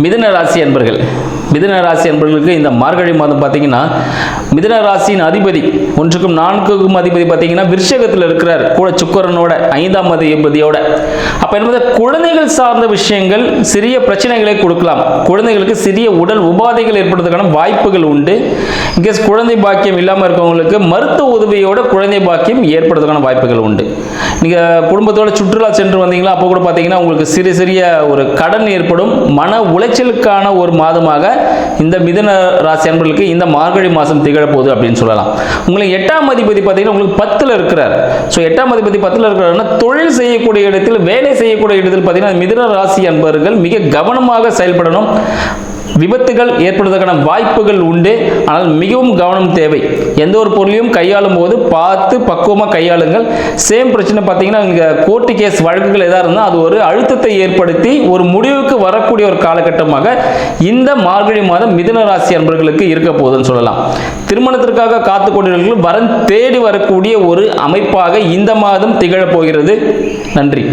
மிதுன ராசி அன்பர்கள், மிதுன ராசி அன்பர்களுக்கு இந்த மார்கழி மாதம் பார்த்தீங்கன்னா, மிதுன ராசியின் அதிபதி 1க்கும் 4க்கும் அதிபதி பார்த்தீங்கன்னா விருஷகத்தில் இருக்கிறார், கூட சுக்கிரனோட 5ஆம் அதிபதியோட. அப்ப என்பது குழந்தைகள் சார்ந்த விஷயங்கள் சிறிய பிரச்சனைகளை கொடுக்கலாம். குழந்தைகளுக்கு சிறிய உடல் உபாதைகள் ஏற்படுறதுக்கான வாய்ப்புகள் உண்டு. இன்கேஸ் குழந்தை பாக்கியம் இல்லாமல் இருக்கவங்களுக்கு மருத்துவ உதவியோட குழந்தை பாக்கியம் ஏற்படுறதுக்கான வாய்ப்புகள் உண்டு. நீங்க குடும்பத்தோட சுற்றுலா சென்று வந்தீங்களா, அப்போ கூட பார்த்தீங்கன்னா உங்களுக்கு சிறிய சிறிய ஒரு கடன் ஏற்படும். மன உளைச்சலுக்கான ஒரு மாதமாக இந்த மிதுன ராசி அன்பர்களுக்கு இந்த மார்கழி மாதம் திகழப்போகுது அப்படின்னு சொல்லலாம். உங்களுக்கு 8ஆம் அதிபதி பார்த்தீங்கன்னா உங்களுக்கு 10ல் இருக்கிறார். ஸோ 8ஆம் அதிபதி 10ல் இருக்கிறாருன்னா தொழில் செய்யக்கூடிய இடத்தில், வேலை செய்யக்கூடிய இடத்தில் பார்த்தீங்கன்னா மிதுன ராசி அன்பர்கள் மிக கவனமாக செயல்படணும். விபத்துகள் ஏற்படுவதற்கான வாய்ப்புகள் உண்டு. ஆனால் மிகவும் கவனம் தேவை. எந்த ஒரு பொருளையும் கையாளும் போது பார்த்து பக்குவமாக கையாளுங்கள். சேம் பிரச்சனை பார்த்தீங்கன்னா இங்கே கோர்ட்டு கேஸ் வழக்குகள் எதாக இருந்தால் அது ஒரு அழுத்தத்தை ஏற்படுத்தி ஒரு முடிவுக்கு வரக்கூடிய ஒரு காலகட்டமாக இந்த மார்கழி மாதம் மிதுன ராசி அன்பர்களுக்கு இருக்க போகுதுன்னு சொல்லலாம். திருமணத்திற்காக காத்து கொண்டிருக்கிறவர்கள் வரன் தேடி வரக்கூடிய ஒரு அமைப்பாக இந்த மாதம் திகழப் போகிறது. நன்றி.